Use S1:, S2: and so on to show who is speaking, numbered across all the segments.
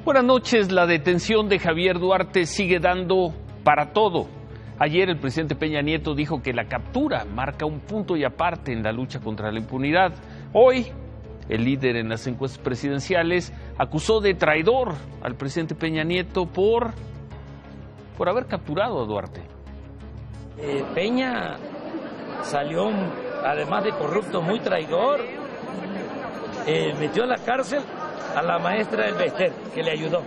S1: Buenas noches. La detención de Javier Duarte sigue dando para todo. Ayer el presidente Peña Nieto dijo que la captura marca un punto y aparte en la lucha contra la impunidad. Hoy, el líder en las encuestas presidenciales acusó de traidor al presidente Peña Nieto por haber capturado a Duarte.
S2: Peña salió, además de corrupto, muy traidor. Metió a la cárcel a la maestra del Bester, que le ayudó.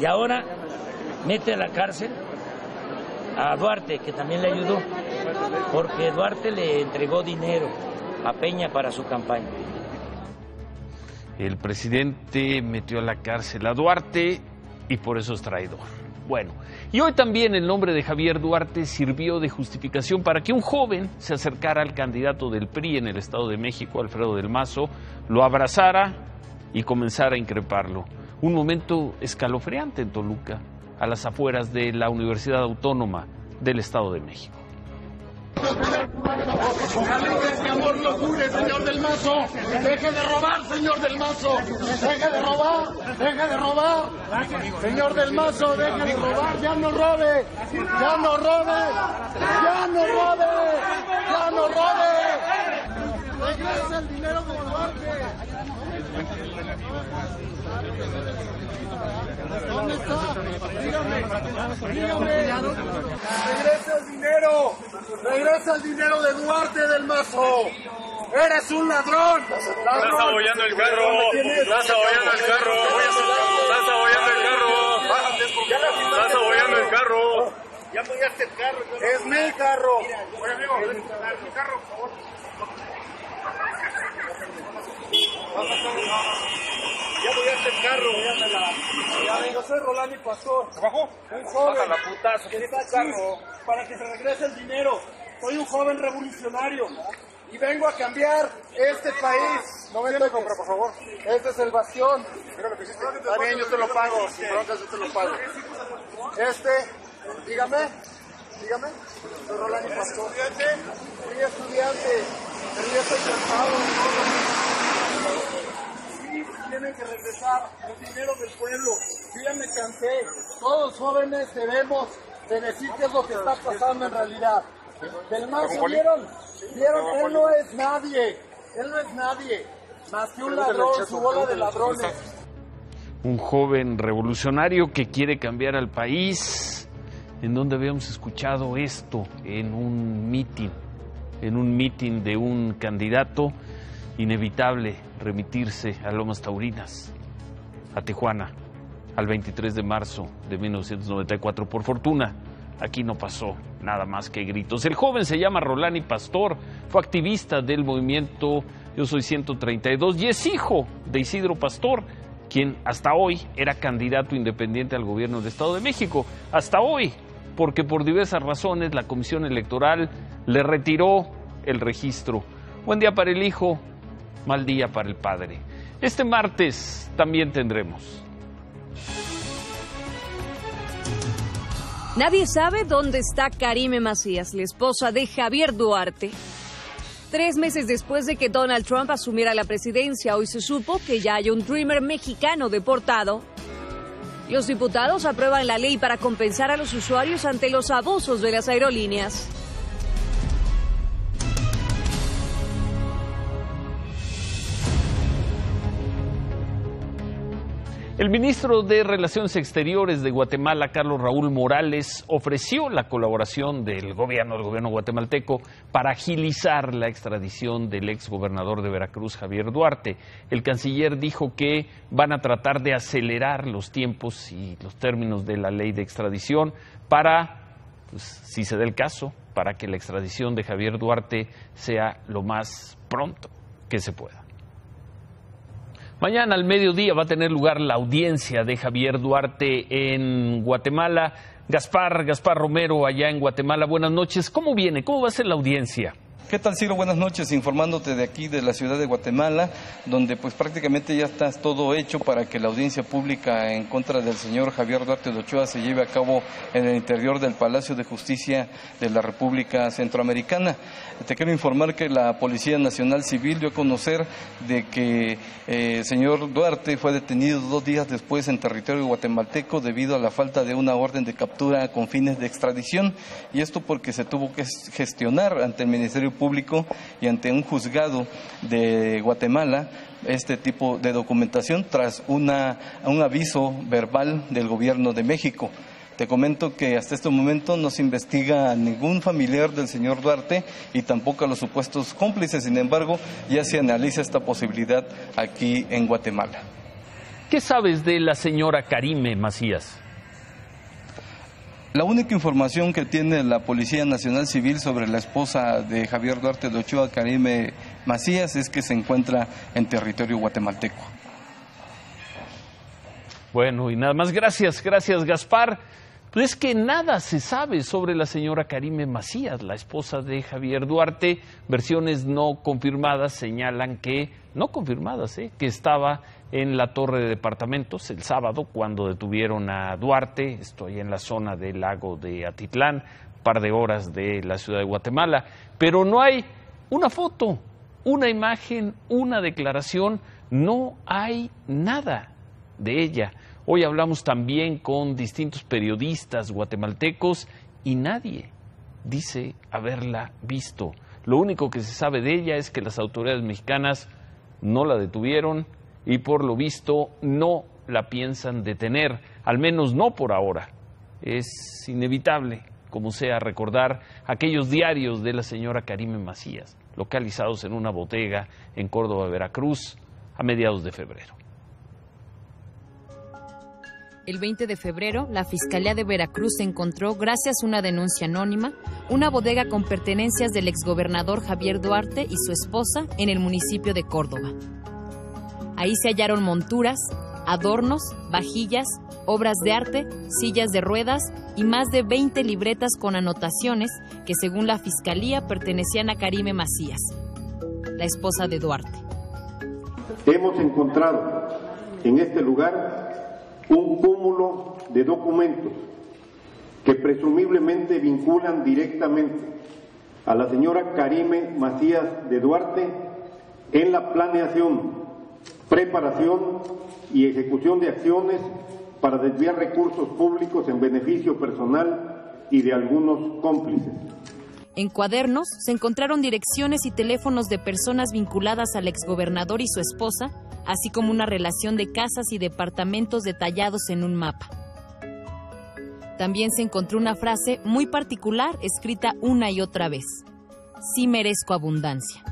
S2: Y ahora mete a la cárcel a Duarte, que también le ayudó, porque Duarte le entregó dinero a Peña para su campaña.
S1: El presidente metió a la cárcel a Duarte y por eso es traidor. Bueno, y hoy también el nombre de Javier Duarte sirvió de justificación para que un joven se acercara al candidato del PRI en el Estado de México, Alfredo del Mazo, lo abrazara y comenzara a increparlo. Un momento escalofriante en Toluca, a las afueras de la Universidad Autónoma del Estado de México.
S3: Ojalá que ese amor lo cure, señor del Mazo. Deje de robar, señor del Mazo. Deje de robar, deje de robar. Señor del Mazo, deje de robar. Ya no robe, ya no robe, ya no robe, ya no robe. Regresa el dinero de Duarte. ¿Dónde está? Dígame. Regresa el dinero de Duarte del Mazo. Eres un ladrón.
S4: Estás abollando el carro. Estás abollando el carro. Estás abollando el carro. Estás abollando el carro.
S3: Ya apoyaste el carro. Es mi carro. Oye, amigo, mi carro, por favor. Ya apoyaste el carro. Yo soy Rolando Pastor.
S4: ¿Abajo?
S3: Un joven.
S4: Baja la putazo.
S3: Que está aquí para que se regrese el dinero. Soy un joven revolucionario y vengo a cambiar este país. No me compra, por favor. Este es el bastión. Está bien, yo te lo pago. Sin broncas, yo te lo pago. Dígame. Soy Rolando Pastor. Soy estudiante. Pero yo estoy cansado. Sí, tienen que regresar el dinero del pueblo. Yo ya me cansé. Todos los jóvenes debemos de decir qué es lo que está pasando en realidad. Del Mazo, ¿vieron? Él no es nadie, más que un ladrón, su bola de ladrones.
S1: Un joven revolucionario que quiere cambiar al país. ¿En donde habíamos escuchado esto? En un mitin de un candidato. Inevitable remitirse a Lomas Taurinas, a Tijuana, al 23 de marzo de 1994. Por fortuna, aquí no pasó nada más que gritos. El joven se llama Rolando Pastor, fue activista del movimiento Yo Soy 132 y es hijo de Isidro Pastor, quien hasta hoy era candidato independiente al gobierno del Estado de México. Hasta hoy, porque por diversas razones la Comisión Electoral le retiró el registro. Buen día para el hijo, mal día para el padre. Este martes también tendremos.
S5: Nadie sabe dónde está Karime Macías, la esposa de Javier Duarte. 3 meses después de que Donald Trump asumiera la presidencia, hoy se supo que ya hay un Dreamer mexicano deportado. Los diputados aprueban la ley para compensar a los usuarios ante los abusos de las aerolíneas.
S1: El ministro de Relaciones Exteriores de Guatemala, Carlos Raúl Morales, ofreció la colaboración del gobierno guatemalteco para agilizar la extradición del exgobernador de Veracruz, Javier Duarte. El canciller dijo que van a tratar de acelerar los tiempos y los términos de la ley de extradición para, si se da el caso, para que la extradición de Javier Duarte sea lo más pronto que se pueda. Mañana al mediodía va a tener lugar la audiencia de Javier Duarte en Guatemala. Gaspar Romero, allá en Guatemala, buenas noches. ¿Cómo viene? ¿Cómo va a ser la audiencia?
S6: ¿Qué tal, Ciro? Buenas noches, informándote de aquí, de la ciudad de Guatemala, donde pues prácticamente ya está todo hecho para que la audiencia pública en contra del señor Javier Duarte de Ochoa se lleve a cabo en el interior del Palacio de Justicia de la República Centroamericana. Te quiero informar que la Policía Nacional Civil dio a conocer de que el señor Duarte fue detenido 2 días después en territorio guatemalteco debido a la falta de una orden de captura con fines de extradición, y esto porque se tuvo que gestionar ante el Ministerio Público y ante un juzgado de Guatemala este tipo de documentación tras un aviso verbal del gobierno de México. Te comento que hasta este momento no se investiga a ningún familiar del señor Duarte y tampoco a los supuestos cómplices. Sin embargo, ya se analiza esta posibilidad aquí en Guatemala.
S1: ¿Qué sabes de la señora Karime Macías?
S6: La única información que tiene la Policía Nacional Civil sobre la esposa de Javier Duarte de Ochoa, Karime Macías, es que se encuentra en territorio guatemalteco.
S1: Bueno, y nada más, gracias Gaspar. Pues es que nada se sabe sobre la señora Karime Macías, la esposa de Javier Duarte. Versiones no confirmadas señalan que, que estaba en la torre de departamentos el sábado cuando detuvieron a Duarte. Estoy en la zona del lago de Atitlán, un par de horas de la ciudad de Guatemala. Pero no hay una foto, una imagen, una declaración, no hay nada de ella. Hoy hablamos también con distintos periodistas guatemaltecos y nadie dice haberla visto. Lo único que se sabe de ella es que las autoridades mexicanas no la detuvieron y por lo visto no la piensan detener, al menos no por ahora. Es inevitable, como sea, recordar aquellos diarios de la señora Karime Macías, localizados en una bodega en Córdoba, Veracruz, a mediados de febrero.
S7: El 20 de febrero, la Fiscalía de Veracruz encontró, gracias a una denuncia anónima, una bodega con pertenencias del exgobernador Javier Duarte y su esposa en el municipio de Córdoba. Ahí se hallaron monturas, adornos, vajillas, obras de arte, sillas de ruedas y más de 20 libretas con anotaciones que, según la Fiscalía, pertenecían a Karime Macías, la esposa de Duarte.
S8: Hemos encontrado en este lugar un cúmulo de documentos que presumiblemente vinculan directamente a la señora Karime Macías de Duarte en la planeación, preparación y ejecución de acciones para desviar recursos públicos en beneficio personal y de algunos cómplices.
S7: En cuadernos se encontraron direcciones y teléfonos de personas vinculadas al exgobernador y su esposa, así como una relación de casas y departamentos detallados en un mapa. También se encontró una frase muy particular escrita una y otra vez: sí merezco abundancia.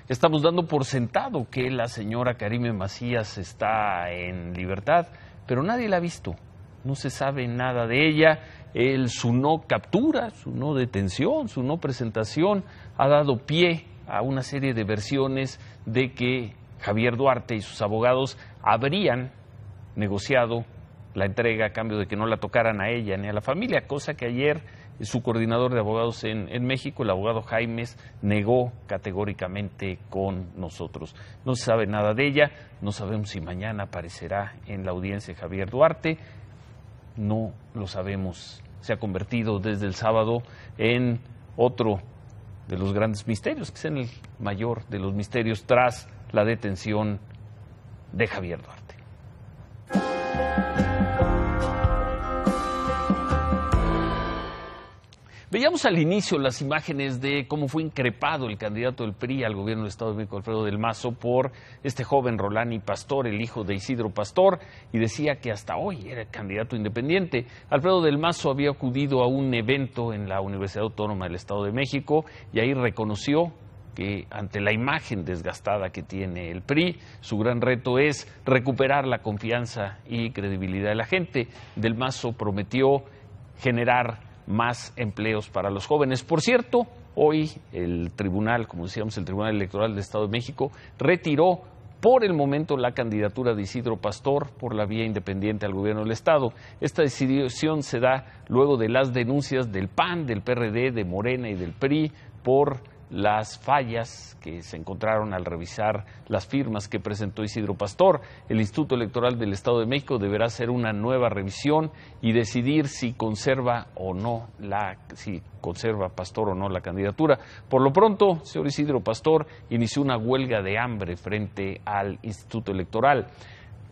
S1: Estamos dando por sentado que la señora Karime Macías está en libertad, pero nadie la ha visto. No se sabe nada de ella. Su no captura, su no detención, su no presentación ha dado pie a una serie de versiones de que Javier Duarte y sus abogados habrían negociado la entrega a cambio de que no la tocaran a ella ni a la familia, cosa que ayer su coordinador de abogados en México, el abogado Jaimes, negó categóricamente con nosotros. No se sabe nada de ella, no sabemos si mañana aparecerá en la audiencia Javier Duarte. No lo sabemos. Se ha convertido desde el sábado en otro de los grandes misterios, que es en el mayor de los misterios tras la detención de Javier Duarte. Veíamos al inicio las imágenes de cómo fue increpado el candidato del PRI al gobierno del Estado de México, Alfredo del Mazo, por este joven Rolani Pastor, el hijo de Isidro Pastor, y decía que hasta hoy era candidato independiente. Alfredo del Mazo había acudido a un evento en la Universidad Autónoma del Estado de México y ahí reconoció que ante la imagen desgastada que tiene el PRI, su gran reto es recuperar la confianza y credibilidad de la gente. Del Mazo prometió generar más empleos para los jóvenes. Por cierto, hoy el tribunal, como decíamos, el Tribunal Electoral del Estado de México retiró por el momento la candidatura de Isidro Pastor por la vía independiente al gobierno del Estado. Esta decisión se da luego de las denuncias del PAN, del PRD, de Morena y del PRI por las fallas que se encontraron al revisar las firmas que presentó Isidro Pastor. El Instituto Electoral del Estado de México deberá hacer una nueva revisión y decidir si conserva Pastor o no la candidatura. Por lo pronto, señor Isidro Pastor inició una huelga de hambre frente al Instituto Electoral.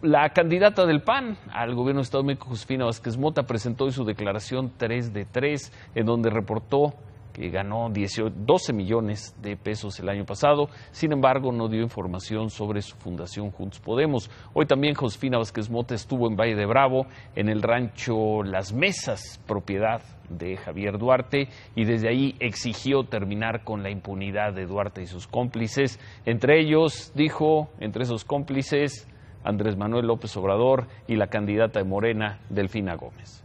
S1: La candidata del PAN al gobierno del Estado de México, Josefina Vázquez Mota, presentó hoy su declaración 3 de 3, en donde reportó que ganó 12 millones de pesos el año pasado. Sin embargo, no dio información sobre su fundación Juntos Podemos. Hoy también Josefina Vázquez Mota estuvo en Valle de Bravo, en el rancho Las Mesas, propiedad de Javier Duarte, y desde ahí exigió terminar con la impunidad de Duarte y sus cómplices. Entre ellos, dijo, entre esos cómplices, Andrés Manuel López Obrador y la candidata de Morena, Delfina Gómez.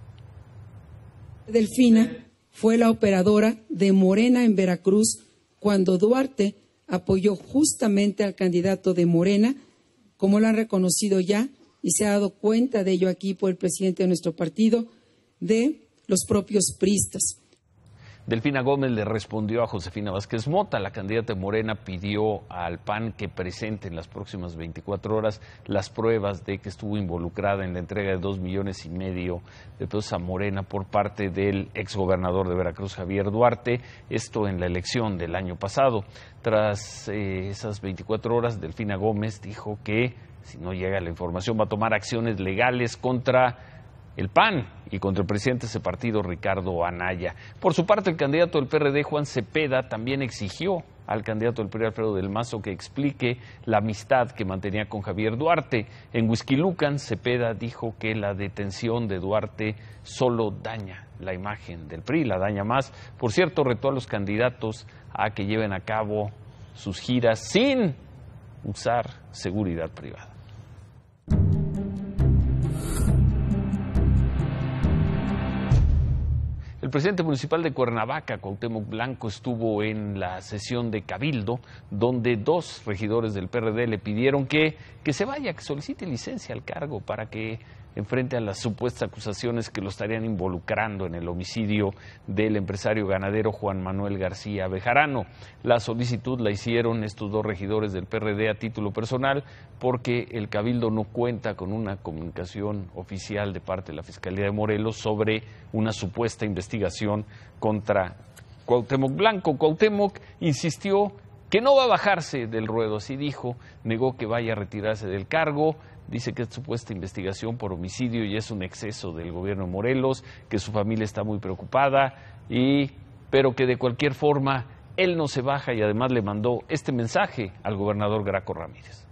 S9: Delfina fue la operadora de Morena en Veracruz cuando Duarte apoyó justamente al candidato de Morena, como lo han reconocido ya, y se ha dado cuenta de ello aquí por el presidente de nuestro partido, de los propios priistas.
S1: Delfina Gómez le respondió a Josefina Vázquez Mota. La candidata de Morena pidió al PAN que presente en las próximas 24 horas las pruebas de que estuvo involucrada en la entrega de 2,5 millones de pesos a Morena por parte del exgobernador de Veracruz, Javier Duarte, esto en la elección del año pasado. Tras esas 24 horas, Delfina Gómez dijo que si no llega la información va a tomar acciones legales contra el PAN y contra el presidente de ese partido, Ricardo Anaya. Por su parte, el candidato del PRD, Juan Cepeda, también exigió al candidato del PRI, Alfredo del Mazo, que explique la amistad que mantenía con Javier Duarte. En Huixquilucan, Cepeda dijo que la detención de Duarte solo daña la imagen del PRI, la daña más. Por cierto, retó a los candidatos a que lleven a cabo sus giras sin usar seguridad privada. El presidente municipal de Cuernavaca, Cuauhtémoc Blanco, estuvo en la sesión de Cabildo, donde 2 regidores del PRD le pidieron que se vaya, que solicite licencia al cargo para que enfrente a las supuestas acusaciones que lo estarían involucrando en el homicidio del empresario ganadero Juan Manuel García Bejarano. La solicitud la hicieron estos 2 regidores del PRD a título personal porque el Cabildo no cuenta con una comunicación oficial de parte de la Fiscalía de Morelos sobre una supuesta investigación contra Cuauhtémoc Blanco. Cuauhtémoc insistió que no va a bajarse del ruedo, así dijo, negó que vaya a retirarse del cargo. Dice que es supuesta investigación por homicidio y es un exceso del gobierno de Morelos, que su familia está muy preocupada, pero que de cualquier forma él no se baja, y además le mandó este mensaje al gobernador Graco Ramírez.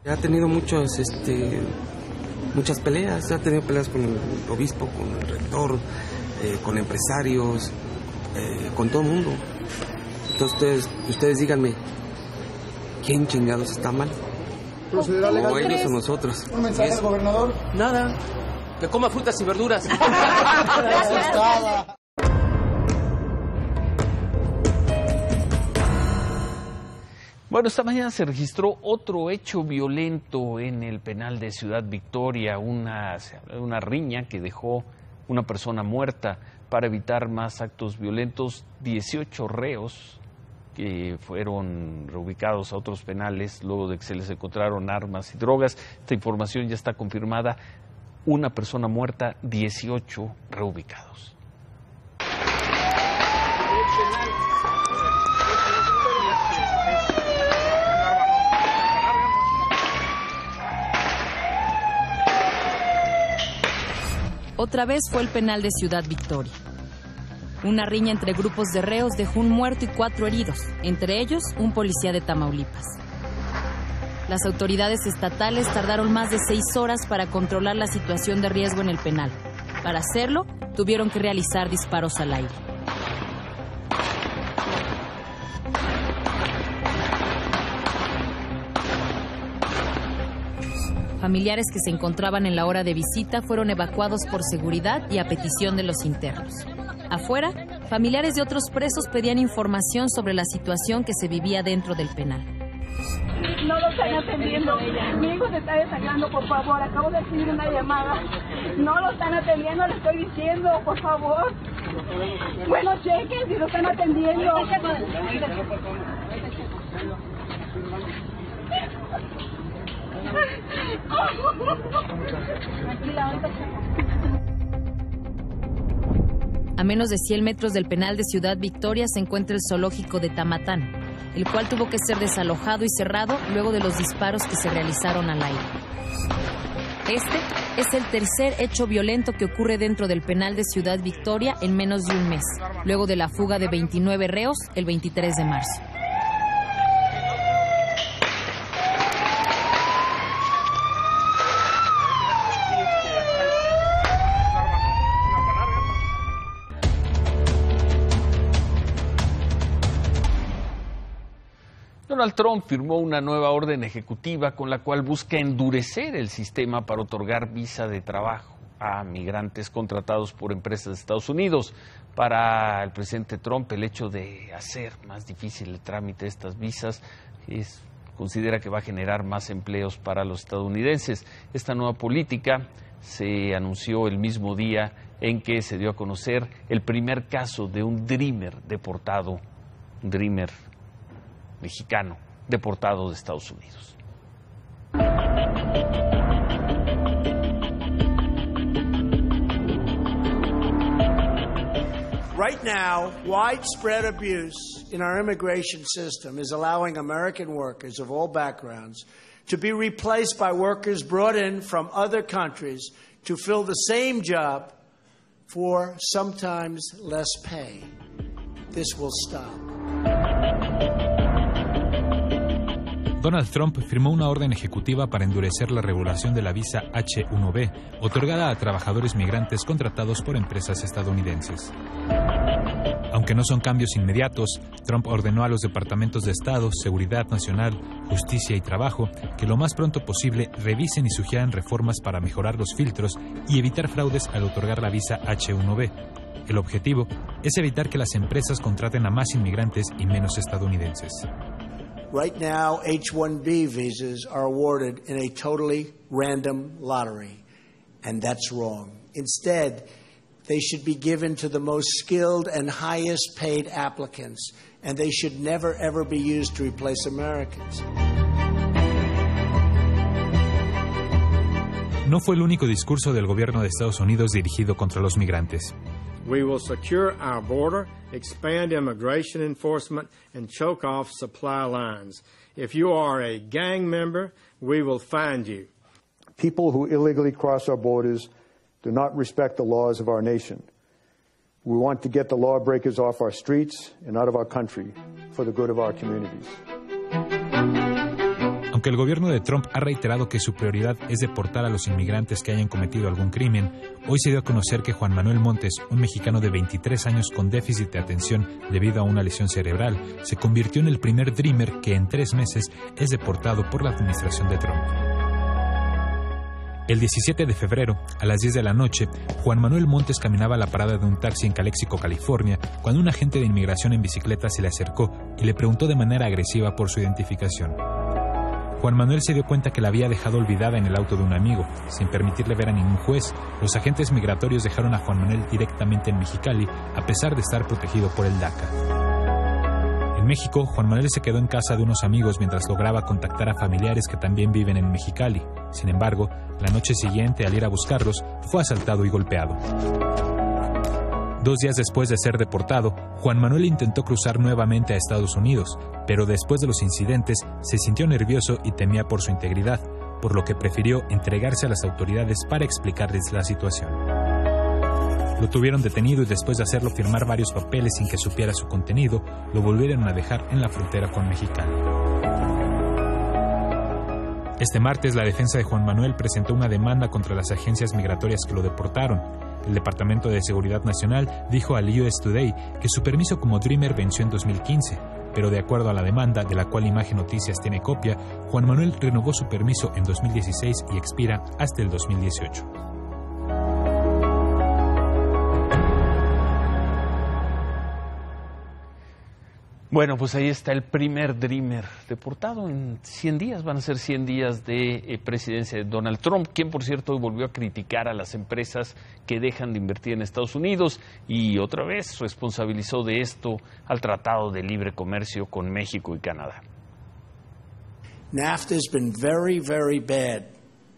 S10: Ha tenido muchas peleas, ha tenido peleas con el obispo, con el rector, con empresarios, con todo el mundo. Entonces ustedes díganme, ¿quién chingados está mal?
S3: ¿Procederá legal?
S10: O ellos o nosotros.
S3: ¿Un mensaje al gobernador?
S10: Nada, que coma frutas y verduras.
S1: Bueno, esta mañana se registró otro hecho violento en el penal de Ciudad Victoria, una riña que dejó una persona muerta. Para evitar más actos violentos, 18 reos que fueron reubicados a otros penales luego de que se les encontraron armas y drogas. Esta información ya está confirmada. Una persona muerta, 18 reubicados.
S7: Otra vez fue el penal de Ciudad Victoria. Una riña entre grupos de reos dejó un muerto y 4 heridos, entre ellos un policía de Tamaulipas. Las autoridades estatales tardaron más de 6 horas para controlar la situación de riesgo en el penal. Para hacerlo, tuvieron que realizar disparos al aire. Familiares que se encontraban en la hora de visita fueron evacuados por seguridad y a petición de los internos. Afuera, familiares de otros presos pedían información sobre la situación que se vivía dentro del penal.
S11: No lo están atendiendo. Mi hijo se está desangrando, por favor. Acabo de recibir una llamada. No lo están atendiendo, le estoy diciendo, por favor. Bueno, chequen si lo están atendiendo.
S7: A menos de 100 metros del penal de Ciudad Victoria se encuentra el zoológico de Tamatán, el cual tuvo que ser desalojado y cerrado luego de los disparos que se realizaron al aire. Este es el tercer hecho violento que ocurre dentro del penal de Ciudad Victoria en menos de un mes, luego de la fuga de 29 reos el 23 de marzo.
S1: Donald Trump firmó una nueva orden ejecutiva con la cual busca endurecer el sistema para otorgar visa de trabajo a migrantes contratados por empresas de Estados Unidos. Para el presidente Trump, el hecho de hacer más difícil el trámite de estas visas considera que va a generar más empleos para los estadounidenses. Esta nueva política se anunció el mismo día en que se dio a conocer el primer caso de un Dreamer deportado, un Dreamer mexicano deportado de Estados Unidos.
S12: Right now, widespread abuse in our immigration system is allowing American workers of all backgrounds to be replaced by workers brought in from other countries to fill the same job for sometimes less pay. This will stop.
S13: Donald Trump firmó una orden ejecutiva para endurecer la regulación de la visa H-1B, otorgada a trabajadores migrantes contratados por empresas estadounidenses. Aunque no son cambios inmediatos, Trump ordenó a los departamentos de Estado, Seguridad Nacional, Justicia y Trabajo que lo más pronto posible revisen y sugieran reformas para mejorar los filtros y evitar fraudes al otorgar la visa H-1B. El objetivo es evitar que las empresas contraten a más inmigrantes y menos estadounidenses.
S12: Right now, H-1B visas are awarded in a totally random lottery, and that's wrong. Instead, they should be given to the most skilled and highest paid applicants, and they should never ever be used to replace Americans.
S13: No fue el único discurso del gobierno de Estados Unidos dirigido contra los migrantes.
S14: We will secure our border, expand immigration enforcement, and choke off supply lines. If you are a gang member, we will find you.
S15: People who illegally cross our borders do not respect the laws of our nation. We want to get the lawbreakers off our streets and out of our country for the good of our communities.
S13: Aunque el gobierno de Trump ha reiterado que su prioridad es deportar a los inmigrantes que hayan cometido algún crimen, hoy se dio a conocer que Juan Manuel Montes, un mexicano de 23 años con déficit de atención debido a una lesión cerebral, se convirtió en el primer Dreamer que en 3 meses es deportado por la administración de Trump. El 17 de febrero, a las 10 de la noche, Juan Manuel Montes caminaba a la parada de un taxi en Calexico, California, cuando un agente de inmigración en bicicleta se le acercó y le preguntó de manera agresiva por su identificación. Juan Manuel se dio cuenta que la había dejado olvidada en el auto de un amigo. Sin permitirle ver a ningún juez, los agentes migratorios dejaron a Juan Manuel directamente en Mexicali, a pesar de estar protegido por el DACA. En México, Juan Manuel se quedó en casa de unos amigos mientras lograba contactar a familiares que también viven en Mexicali. Sin embargo, la noche siguiente, al ir a buscarlos, fue asaltado y golpeado. 2 días después de ser deportado, Juan Manuel intentó cruzar nuevamente a Estados Unidos, pero después de los incidentes se sintió nervioso y temía por su integridad, por lo que prefirió entregarse a las autoridades para explicarles la situación. Lo tuvieron detenido y después de hacerlo firmar varios papeles sin que supiera su contenido, lo volvieron a dejar en la frontera con Mexicali. Este martes, la defensa de Juan Manuel presentó una demanda contra las agencias migratorias que lo deportaron. El Departamento de Seguridad Nacional dijo al US Today que su permiso como Dreamer venció en 2015, pero de acuerdo a la demanda, de la cual Imagen Noticias tiene copia, Juan Manuel renovó su permiso en 2016 y expira hasta el 2018.
S1: Bueno, pues ahí está el primer Dreamer deportado en 100 días. Van a ser 100 días de presidencia de Donald Trump, quien, por cierto, hoy volvió a criticar a las empresas que dejan de invertir en Estados Unidos y otra vez responsabilizó de esto al Tratado de Libre Comercio con México y Canadá.
S12: NAFTA has been very, very bad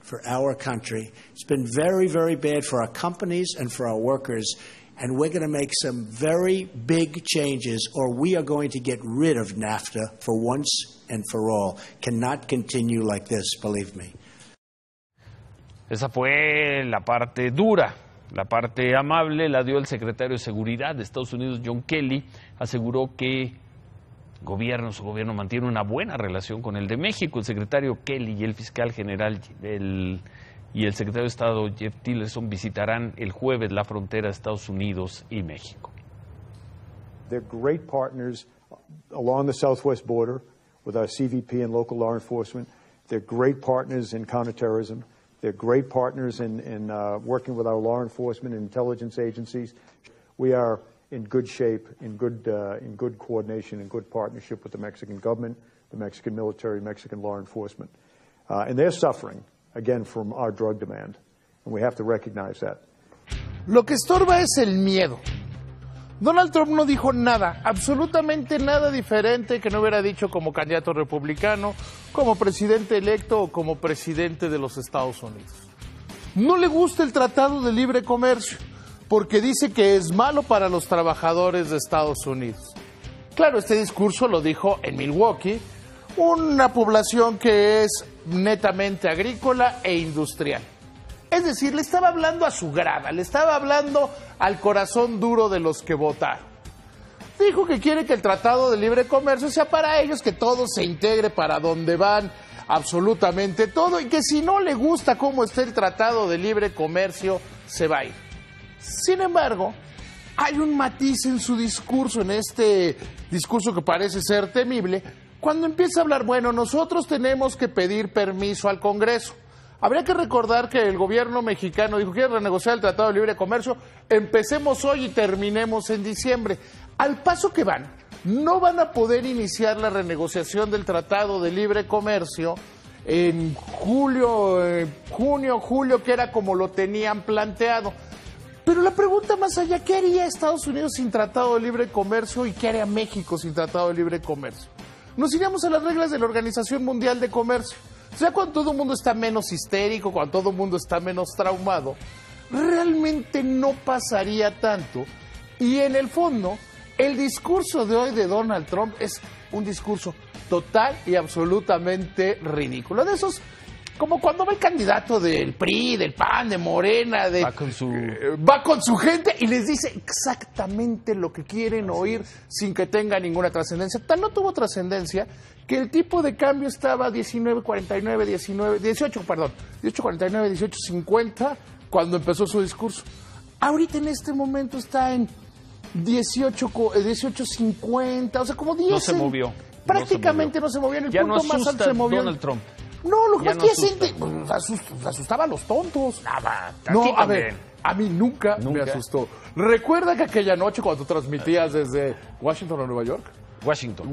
S12: for our country. It's been very, very bad for our companies and for our workers. And we're going to make some very big changes, or we are going to get rid of NAFTA for once and for all. Cannot continue like this, believe me.
S1: Esa fue la parte dura. La parte amable la dio el secretario de Seguridad de Estados Unidos, John Kelly. Aseguró que su gobierno mantiene una buena relación con el de México. El secretario Kelly y el fiscal general y el secretario de Estado Jeff Tillerson visitarán el jueves la frontera de Estados Unidos y México.
S15: They're great partners along the southwest border with our CVP and local law enforcement. They're great partners in counterterrorism. They're great partners in working with our law enforcement and intelligence agencies. We are in good shape, in good coordination, in good partnership with the Mexican government, the Mexican military, Mexican law enforcement. And they're suffering, again, from our drug demand. And we have to recognize that.
S16: Lo que estorba es el miedo. Donald Trump no dijo nada, absolutamente nada diferente que no hubiera dicho como candidato republicano, como presidente electo o como presidente de los Estados Unidos. No le gusta el Tratado de Libre Comercio, porque dice que es malo para los trabajadores de Estados Unidos. Claro, este discurso lo dijo en Milwaukee, una población que es netamente agrícola e industrial. Es decir, le estaba hablando a su grada, le estaba hablando al corazón duro de los que votaron. Dijo que quiere que el Tratado de Libre Comercio sea para ellos, que todo se integre para donde van absolutamente todo, y que si no le gusta cómo está el Tratado de Libre Comercio, se va a ir. Sin embargo, hay un matiz en su discurso, en este discurso que parece ser temible, cuando empieza a hablar, bueno, nosotros tenemos que pedir permiso al Congreso. Habría que recordar que el gobierno mexicano dijo que quiere renegociar el Tratado de Libre Comercio, empecemos hoy y terminemos en diciembre. Al paso que van, no van a poder iniciar la renegociación del Tratado de Libre Comercio en junio, julio, que era como lo tenían planteado. Pero la pregunta más allá, ¿qué haría Estados Unidos sin Tratado de Libre Comercio y qué haría México sin Tratado de Libre Comercio? Nos iríamos a las reglas de la Organización Mundial de Comercio. O sea, cuando todo el mundo está menos histérico, cuando todo el mundo está menos traumado, realmente no pasaría tanto. Y en el fondo, el discurso de hoy de Donald Trump es un discurso total y absolutamente ridículo. De esos, como cuando va el candidato del PRI, del PAN, de Morena, va con su gente y les dice exactamente lo que quieren oír sin que tenga ninguna trascendencia. Tal no tuvo trascendencia que el tipo de cambio estaba 18.49, 18.50 cuando empezó su discurso. Ahorita en este momento está en 18.50, o sea, como 10.
S1: No se movió.
S16: Prácticamente no se movió. En el
S1: ya
S16: punto
S1: no
S16: más alto se movió.
S1: Donald Trump.
S16: No, lo que pasa es que asustaba a los tontos. No, a ver, a mí nunca me asustó. ¿Recuerda que aquella noche cuando tú transmitías desde Washington a Nueva York?
S1: Washington.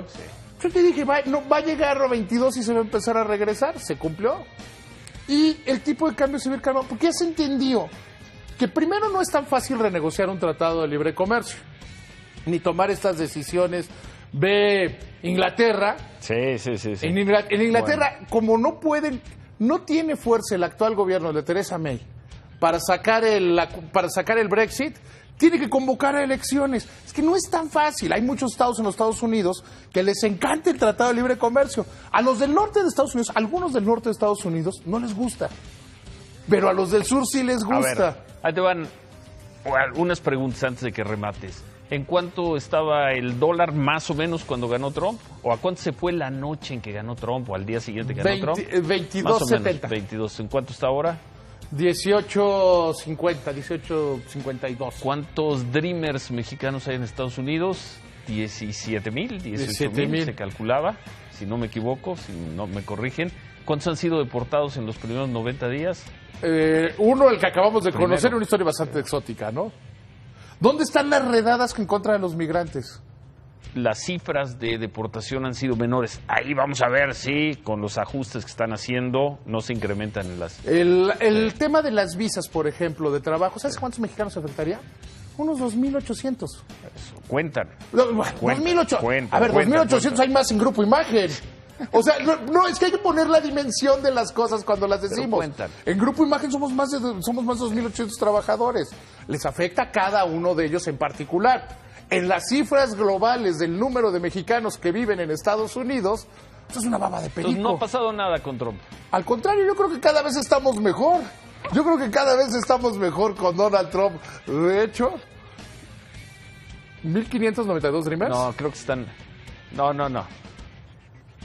S16: Sí. Yo te dije, va a llegar a 22 y se va a empezar a regresar. Se cumplió. Y el tipo de cambio se ve calmado, porque ya se entendió que primero no es tan fácil renegociar un tratado de libre comercio, ni tomar estas decisiones. Ve Inglaterra.
S1: Sí.
S16: En Inglaterra, como no tiene fuerza el actual gobierno de Theresa May para sacar el Brexit, tiene que convocar a elecciones. Es que no es tan fácil. Hay muchos estados en los Estados Unidos que les encanta el Tratado de Libre Comercio. A los del norte de Estados Unidos, algunos del norte de Estados Unidos, no les gusta. Pero a los del sur sí les gusta.
S1: A ver, ahí te van algunas preguntas antes de que remates. ¿En cuánto estaba el dólar más o menos cuando ganó Trump? ¿O a cuánto se fue la noche en que ganó Trump o al día siguiente que ganó Trump?
S16: 22.70.
S1: 22. ¿En cuánto está ahora?
S16: 18.52.
S1: ¿Cuántos Dreamers mexicanos hay en Estados Unidos? 17,000, 18,000 se calculaba, si no me equivoco, si no me corrigen. ¿Cuántos han sido deportados en los primeros 90 días?
S16: Uno, el que acabamos de conocer, una historia bastante exótica, ¿no? ¿Dónde están las redadas en contra de los migrantes?
S1: las cifras de deportación han sido menores. Ahí vamos a ver si con los ajustes que están haciendo no se incrementan en las...
S16: El tema de las visas, por ejemplo, de trabajo, ¿sabes cuántos mexicanos afectaría? Unos 2.800.
S1: Eso, cuentan.
S16: 2.800. A ver, 2.800 hay más en Grupo Imagen. O sea, no, es que hay que poner la dimensión de las cosas cuando las decimos. En Grupo Imagen somos más de 2.800 trabajadores. Les afecta a cada uno de ellos en particular. En las cifras globales del número de mexicanos que viven en Estados Unidos, eso es una baba de perico.
S1: Entonces no ha pasado nada con Trump.
S16: Al contrario, yo creo que cada vez estamos mejor. Yo creo que cada vez estamos mejor con Donald Trump. De hecho, 1.592 Dreamers.
S1: No, creo que están... No.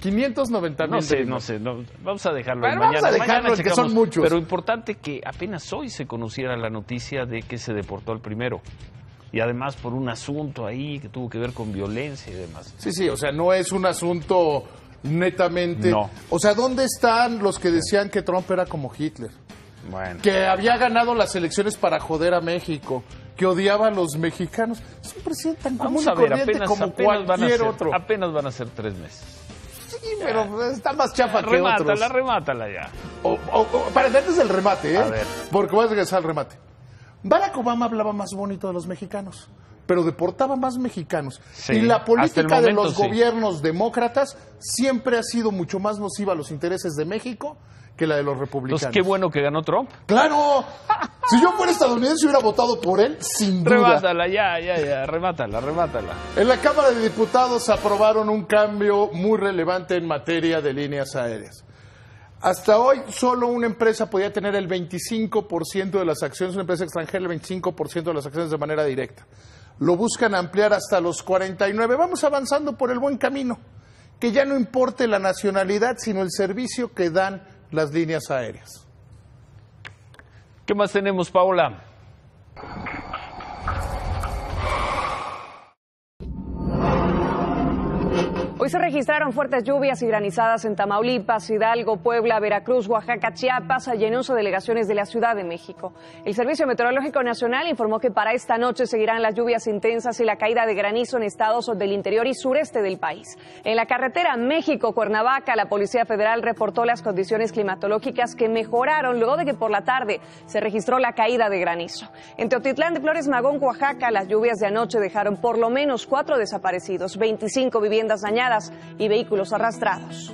S16: 590,000.
S1: No sé. Vamos a dejarlo.
S16: Bueno, vamos a dejarlo, que son muchos.
S1: Pero importante que apenas hoy se conociera la noticia de que se deportó al primero. Y además por un asunto ahí que tuvo que ver con violencia y demás.
S16: Sí, o sea, no es un asunto netamente...
S1: No.
S16: O sea, ¿dónde están los que decían que Trump era como Hitler?
S1: Bueno.
S16: Que había ganado las elecciones para joder a México, que odiaba a los mexicanos. Es un presidente tan común y corriente como cualquier otro.
S1: Apenas van a ser 3 meses.
S16: Sí, pero está más chafa que otros.
S1: Remátala ya.
S16: Para antes del remate,
S1: A ver.
S16: Porque voy a regresar al remate. Barack Obama hablaba más bonito de los mexicanos, pero deportaba más mexicanos.
S1: Sí,
S16: y la política de los
S1: sí.
S16: gobiernos demócratas siempre ha sido mucho más nociva a los intereses de México que la de los republicanos.
S1: Entonces, qué bueno que ganó Trump.
S16: ¡Claro! Si yo fuera estadounidense hubiera votado por él, sin duda.
S1: Remátala, ya, remátala.
S16: En la Cámara de Diputados aprobaron un cambio muy relevante en materia de líneas aéreas. Hasta hoy, solo una empresa podía tener el 25% de las acciones, una empresa extranjera el 25% de las acciones de manera directa. Lo buscan ampliar hasta los 49%. Vamos avanzando por el buen camino. Que ya no importe la nacionalidad, sino el servicio que dan las líneas aéreas.
S1: ¿Qué más tenemos, Paola?
S5: Hoy se registraron fuertes lluvias y granizadas en Tamaulipas, Hidalgo, Puebla, Veracruz, Oaxaca, Chiapas y en 11 delegaciones de la Ciudad de México. El Servicio Meteorológico Nacional informó que para esta noche seguirán las lluvias intensas y la caída de granizo en estados del interior y sureste del país. En la carretera México-Cuernavaca, la Policía Federal reportó las condiciones climatológicas que mejoraron luego de que por la tarde se registró la caída de granizo. En Teotitlán de Flores Magón, Oaxaca, las lluvias de anoche dejaron por lo menos 4 desaparecidos, 25 viviendas dañadas y vehículos arrastrados.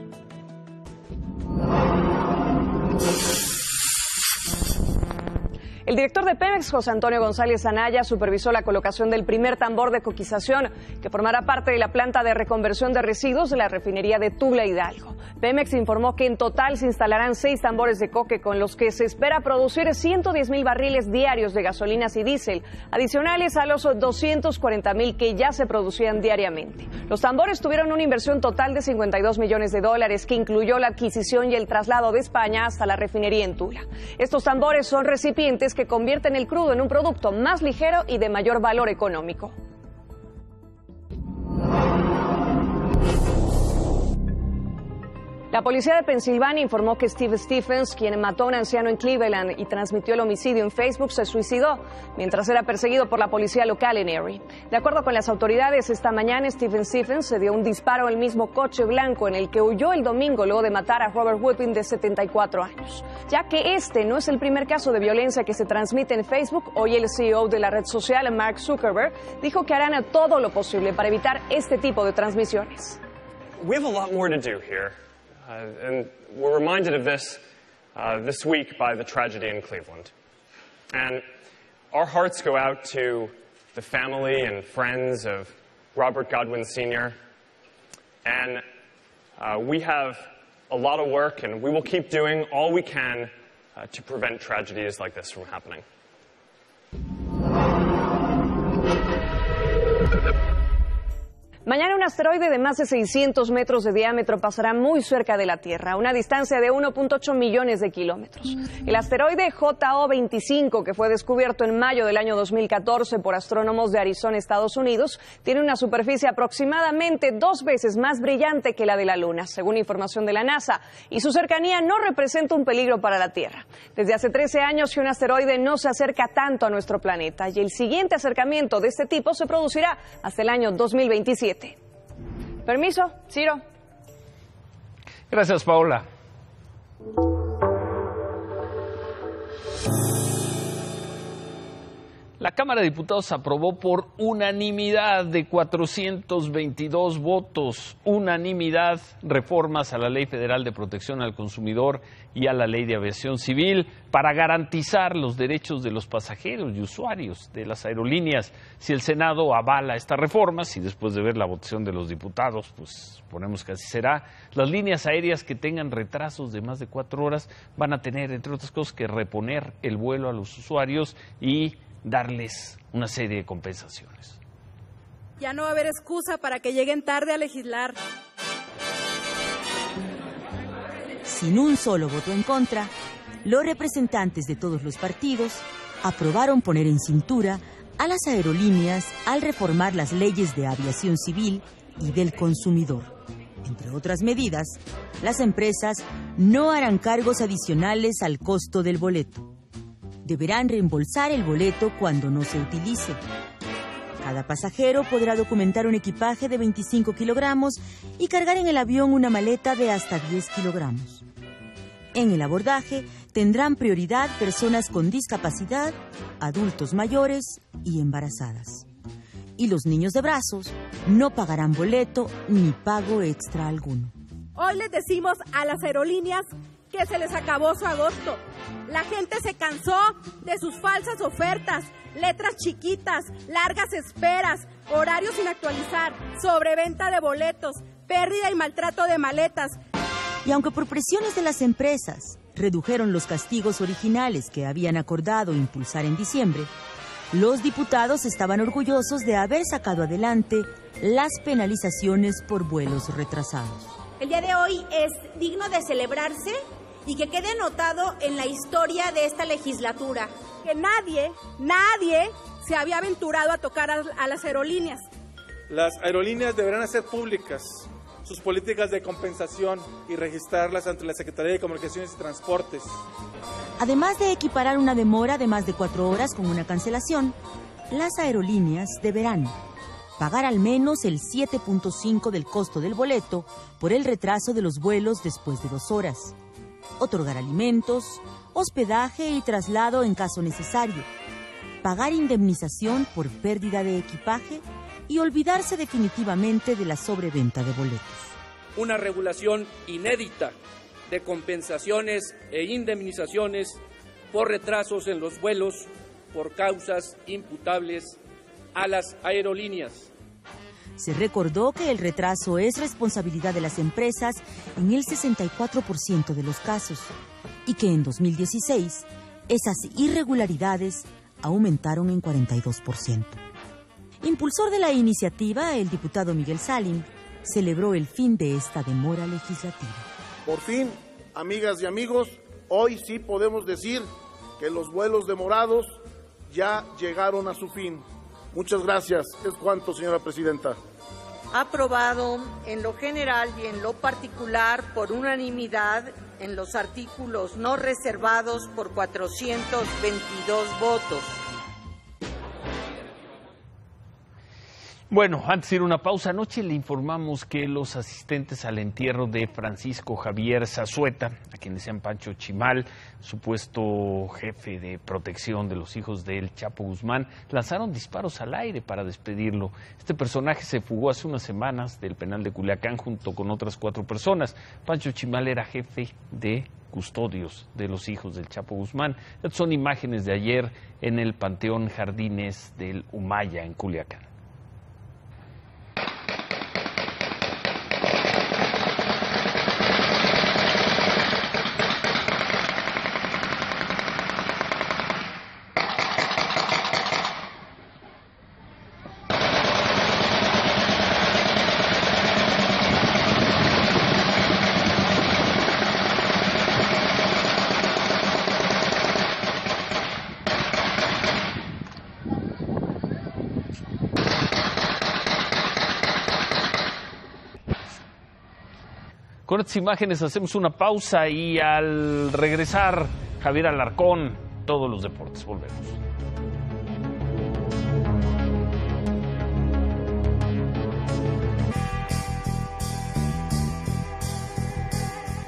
S5: El director de Pemex, José Antonio González Anaya, supervisó la colocación del primer tambor de coquización que formará parte de la planta de reconversión de residuos de la refinería de Tula, Hidalgo. Pemex informó que en total se instalarán 6 tambores de coque con los que se espera producir 110,000 barriles diarios de gasolinas y diésel, adicionales a los 240,000 que ya se producían diariamente. Los tambores tuvieron una inversión total de $52 millones, que incluyó la adquisición y el traslado de España hasta la refinería en Tula. Estos tambores son recipientes que convierten el crudo en un producto más ligero y de mayor valor económico. La policía de Pensilvania informó que Steve Stephens, quien mató a un anciano en Cleveland y transmitió el homicidio en Facebook, se suicidó mientras era perseguido por la policía local en Erie. De acuerdo con las autoridades, esta mañana Stephen Stephens se dio un disparo al mismo coche blanco en el que huyó el domingo luego de matar a Robert Whipping, de 74 años. Ya que este no es el primer caso de violencia que se transmite en Facebook, hoy el CEO de la red social, Mark Zuckerberg, dijo que harán todo lo posible para evitar este tipo de transmisiones.
S17: We have a lot more to do here. And we're reminded of this this week by the tragedy in Cleveland. And our hearts go out to the family and friends of Robert Godwin Sr. And we have a lot of work, and we will keep doing all we can to prevent tragedies like this from happening.
S5: Mañana un asteroide de más de 600 metros de diámetro pasará muy cerca de la Tierra, a una distancia de 1.8 millones de kilómetros. El asteroide JO-25, que fue descubierto en mayo del año 2014 por astrónomos de Arizona, Estados Unidos, tiene una superficie aproximadamente 2 veces más brillante que la de la Luna, según información de la NASA, y su cercanía no representa un peligro para la Tierra. Desde hace 13 años que un asteroide no se acerca tanto a nuestro planeta, y el siguiente acercamiento de este tipo se producirá hasta el año 2027. Permiso, Ciro.
S1: Gracias, Paola. La Cámara de Diputados aprobó por unanimidad de 422 votos, unanimidad, reformas a la Ley Federal de Protección al Consumidor y a la Ley de Aviación Civil para garantizar los derechos de los pasajeros y usuarios de las aerolíneas. Si el Senado avala estas reformas y después de ver la votación de los diputados, pues ponemos que así será, las líneas aéreas que tengan retrasos de más de 4 horas van a tener, entre otras cosas, que reponer el vuelo a los usuarios y darles una serie de compensaciones.
S18: Ya no va a haber excusa para que lleguen tarde a legislar.
S19: Sin un solo voto en contra, los representantes de todos los partidos aprobaron poner en cintura a las aerolíneas al reformar las leyes de aviación civil y del consumidor. Entre otras medidas, las empresas no harán cargos adicionales al costo del boleto. Deberán reembolsar el boleto cuando no se utilice. Cada pasajero podrá documentar un equipaje de 25 kilogramos y cargar en el avión una maleta de hasta 10 kilogramos. En el abordaje tendrán prioridad personas con discapacidad, adultos mayores y embarazadas. Y los niños de brazos no pagarán boleto ni pago extra alguno.
S18: Hoy les decimos a las aerolíneas que se les acabó su agosto. La gente se cansó de sus falsas ofertas, letras chiquitas, largas esperas, horarios sin actualizar, sobreventa de boletos, pérdida y maltrato de maletas.
S19: Y aunque por presiones de las empresas redujeron los castigos originales que habían acordado impulsar en diciembre, los diputados estaban orgullosos de haber sacado adelante las penalizaciones por vuelos retrasados.
S20: El día de hoy es digno de celebrarse y que quede anotado en la historia de esta legislatura.
S18: Que nadie se había aventurado a tocar a las aerolíneas.
S21: Las aerolíneas deberán hacer públicas sus políticas de compensación y registrarlas ante la Secretaría de Comunicaciones y Transportes.
S19: Además de equiparar una demora de más de 4 horas con una cancelación, las aerolíneas deberán pagar al menos el 7.5 del costo del boleto por el retraso de los vuelos después de 2 horas. Otorgar alimentos, hospedaje y traslado en caso necesario. Pagar indemnización por pérdida de equipaje y olvidarse definitivamente de la sobreventa de boletos.
S22: Una regulación inédita de compensaciones e indemnizaciones por retrasos en los vuelos por causas imputables a las aerolíneas.
S19: Se recordó que el retraso es responsabilidad de las empresas en el 64% de los casos y que en 2016 esas irregularidades aumentaron en 42%. Impulsor de la iniciativa, el diputado Miguel Salim celebró el fin de esta demora legislativa.
S3: Por fin, amigas y amigos, hoy sí podemos decir que los vuelos demorados ya llegaron a su fin. Muchas gracias. Es cuanto, señora presidenta.
S23: Aprobado en lo general y en lo particular por unanimidad en los artículos no reservados por 422 votos.
S1: Bueno, antes de ir a una pausa, anoche le informamos que los asistentes al entierro de Francisco Javier Zazueta, a quien decían Pancho Chimal, supuesto jefe de protección de los hijos del Chapo Guzmán, lanzaron disparos al aire para despedirlo. Este personaje se fugó hace unas semanas del penal de Culiacán junto con otras 4 personas. Pancho Chimal era jefe de custodios de los hijos del Chapo Guzmán. Estas son imágenes de ayer en el Panteón Jardines del Humaya, en Culiacán. Con estas imágenes hacemos una pausa y al regresar, Javier Alarcón, todos los deportes. Volvemos.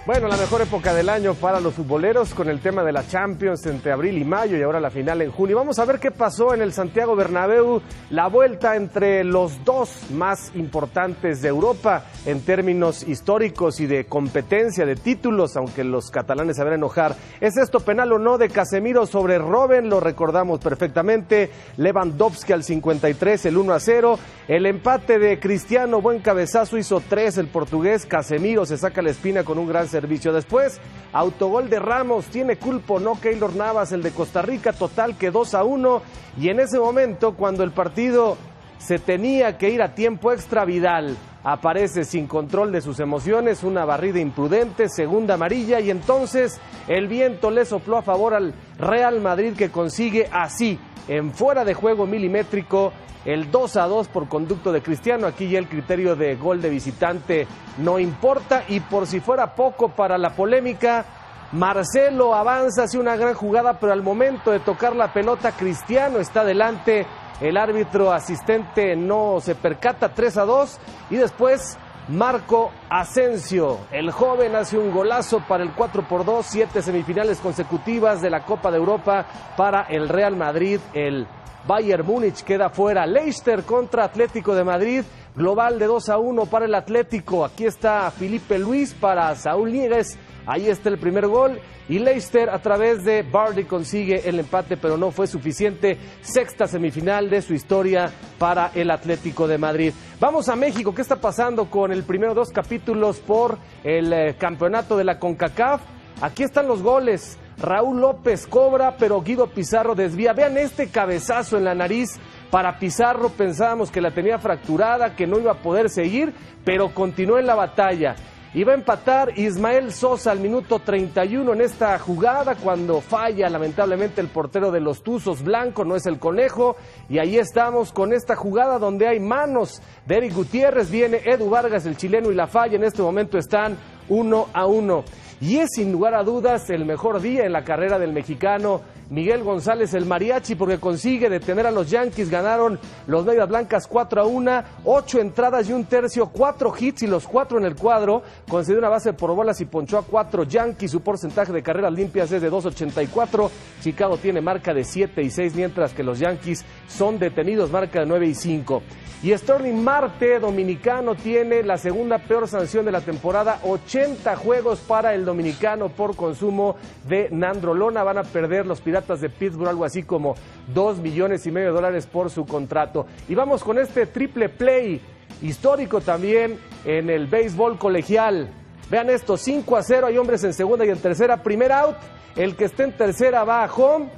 S2: Bueno, la mejor época del año para los futboleros con el tema de la Champions entre abril y mayo y ahora la final en junio. Vamos a ver qué pasó en el Santiago Bernabéu, la vuelta entre los dos más importantes de Europa en términos históricos y de competencia de títulos, aunque los catalanes se van a enojar. ¿Es esto penal o no de Casemiro sobre Robben? Lo recordamos perfectamente. Lewandowski al 53, el 1-0. El empate de Cristiano, buen cabezazo, hizo 3 el portugués. Casemiro se saca la espina con un gran servicio. Después, autogol de Ramos, tiene culpa o no Keylor Navas, el de Costa Rica, total que 2-1, y en ese momento, cuando el partido se tenía que ir a tiempo extra, Vidal aparece sin control de sus emociones, una barrida imprudente, segunda amarilla, y entonces el viento le sopló a favor al Real Madrid, que consigue así, en fuera de juego milimétrico, el 2-2 por conducto de Cristiano. Aquí ya el criterio de gol de visitante no importa, y por si fuera poco para la polémica, Marcelo avanza, hace una gran jugada, pero al momento de tocar la pelota, Cristiano está delante, el árbitro asistente no se percata, 3-2, y después Marco Asensio, el joven, hace un golazo para el 4-2, 7 semifinales consecutivas de la Copa de Europa para el Real Madrid. El Bayern Múnich queda fuera. Leicester contra Atlético de Madrid, global de 2-1 para el Atlético. Aquí está Felipe Luis para Saúl Níguez, ahí está el primer gol, y Leicester a través de Vardy consigue el empate, pero no fue suficiente. Sexta semifinal de su historia para el Atlético de Madrid. Vamos a México. ¿Qué está pasando con el primero 2 capítulos por el campeonato de la CONCACAF? Aquí están los goles. Raúl López cobra, pero Guido Pizarro desvía. Vean este cabezazo en la nariz para Pizarro. Pensábamos que la tenía fracturada, que no iba a poder seguir, pero continuó en la batalla. Iba a empatar Ismael Sosa al minuto 31 en esta jugada, cuando falla lamentablemente el portero de los Tuzos, Blanco, no es el Conejo, y ahí estamos con esta jugada donde hay manos de Eric Gutiérrez, viene Edu Vargas, el chileno, y la falla. En este momento están 1-1. Y es sin lugar a dudas el mejor día en la carrera del mexicano Miguel González, el mariachi, porque consigue detener a los Yankees. Ganaron los Medias Blancas 4-1, 8 entradas y un tercio, 4 hits y los 4 en el cuadro. Concedió una base por bolas y ponchó a 4 Yankees. Su porcentaje de carreras limpias es de 2.84. Chicago tiene marca de 7-6, mientras que los Yankees son detenidos, marca de 9-5. Y Sterling Marte, dominicano, tiene la segunda peor sanción de la temporada, 80 juegos para el dominicano por consumo de nandrolona. Van a perder los Piratas de Pittsburgh algo así como $2.5 millones por su contrato. Y vamos con este triple play histórico también en el béisbol colegial. Vean esto, 5-0, hay hombres en segunda y en tercera, primer out, el que esté en tercera va a home,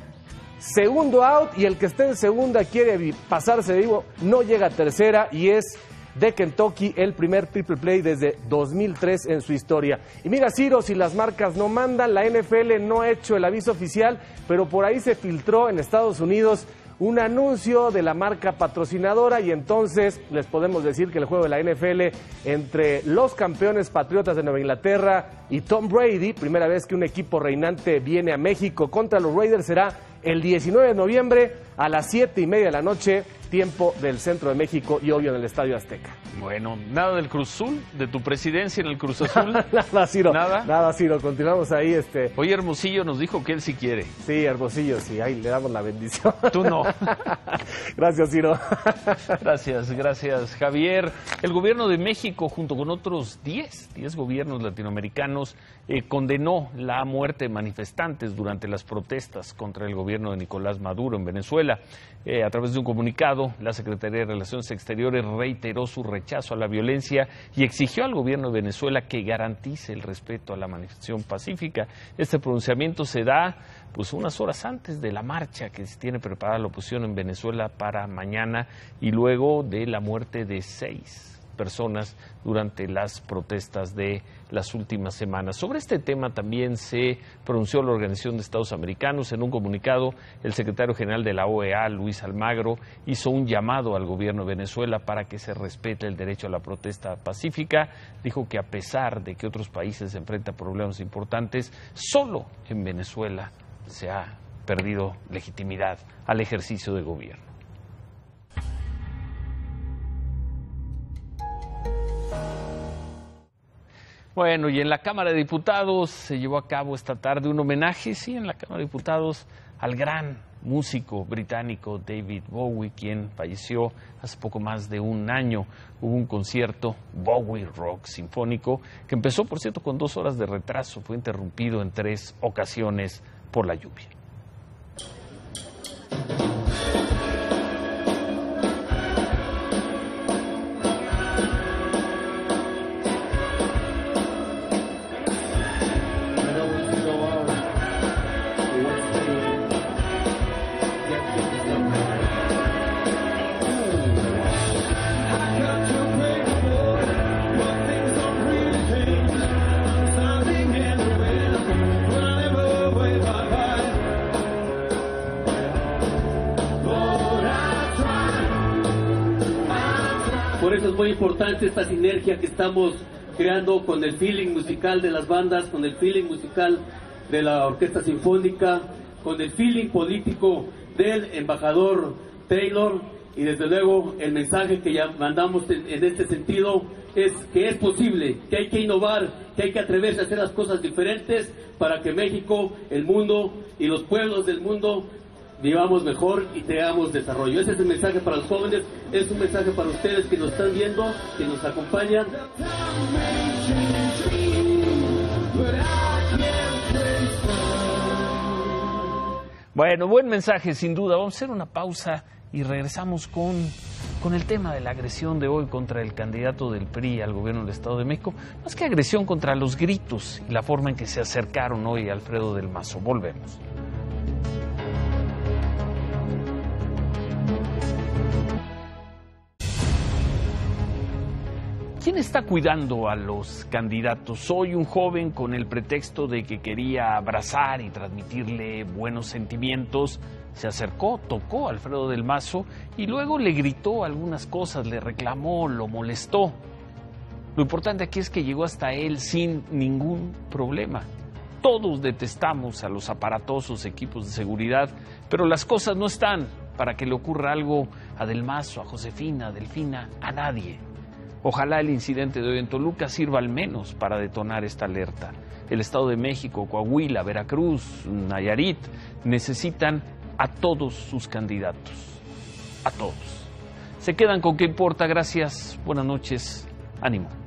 S2: segundo out, y el que esté en segunda quiere pasarse de vivo, no llega a tercera, y es de Kentucky el primer triple play desde 2003 en su historia. Y mira, Ciro, si las marcas no mandan, la NFL no ha hecho el aviso oficial, pero por ahí se filtró en Estados Unidos un anuncio de la marca patrocinadora, y entonces les podemos decir que el juego de la NFL entre los campeones Patriotas de Nueva Inglaterra y Tom Brady, primera vez que un equipo reinante viene a México contra los Raiders, será el 19 de noviembre a las 7:30 de la noche, tiempo del centro de México, y obvio en el Estadio Azteca.
S1: Bueno, nada del Cruz Azul, de tu presidencia en el Cruz Azul.
S2: Nada, Ciro.
S1: Nada,
S2: Ciro. Continuamos ahí.
S1: Oye, Hermosillo nos dijo que él sí quiere.
S2: Sí, Hermosillo, sí. Ahí le damos la bendición.
S1: Tú no.
S2: Gracias, Ciro.
S1: Gracias, Javier. El gobierno de México, junto con otros 10 gobiernos latinoamericanos, condenó la muerte de manifestantes durante las protestas contra el gobierno de Nicolás Maduro en Venezuela. A través de un comunicado, la Secretaría de Relaciones Exteriores reiteró su rechazo a la violencia y exigió al gobierno de Venezuela que garantice el respeto a la manifestación pacífica. Este pronunciamiento se da unas horas antes de la marcha que se tiene preparada la oposición en Venezuela para mañana, y luego de la muerte de 6 personas durante las protestas de las últimas semanas. Sobre este tema también se pronunció la Organización de Estados Americanos. En un comunicado, el secretario general de la OEA, Luis Almagro, hizo un llamado al gobierno de Venezuela para que se respete el derecho a la protesta pacífica. Dijo que a pesar de que otros países enfrentan problemas importantes, solo en Venezuela se ha perdido legitimidad al ejercicio de gobierno. Bueno, y en la Cámara de Diputados se llevó a cabo esta tarde un homenaje, sí, en la Cámara de Diputados, al gran músico británico David Bowie, quien falleció hace poco más de un año. Hubo un concierto Bowie Rock Sinfónico que empezó, por cierto, con 2 horas de retraso. Fue interrumpido en 3 ocasiones por la lluvia.
S4: Por eso es muy importante esta sinergia que estamos creando con el feeling musical de las bandas, con el feeling musical de la Orquesta Sinfónica, con el feeling político del embajador Taylor, y desde luego el mensaje que ya mandamos en este sentido es que es posible, que hay que innovar, que hay que atreverse a hacer las cosas diferentes para que México, el mundo y los pueblos del mundo vivamos mejor y tengamos desarrollo. Ese es el mensaje para los jóvenes, es un mensaje para ustedes que nos están viendo, que nos acompañan.
S1: Bueno, buen mensaje sin duda. Vamos a hacer una pausa y regresamos con el tema de la agresión de hoy contra el candidato del PRI al gobierno del Estado de México. Más que agresión, contra los gritos y la forma en que se acercaron hoy a Alfredo del Mazo. Volvemos. ¿Quién está cuidando a los candidatos? Hoy un joven, con el pretexto de que quería abrazar y transmitirle buenos sentimientos, se acercó, tocó a Alfredo del Mazo y luego le gritó algunas cosas, le reclamó, lo molestó. Lo importante aquí es que llegó hasta él sin ningún problema. Todos detestamos a los aparatosos equipos de seguridad, pero las cosas no están para que le ocurra algo a Del Mazo, a Josefina, a Delfina, a nadie. Ojalá el incidente de hoy en Toluca sirva al menos para detonar esta alerta. El Estado de México, Coahuila, Veracruz, Nayarit necesitan a todos sus candidatos. A todos. Se quedan con ¿Qué importa? Gracias. Buenas noches. Ánimo.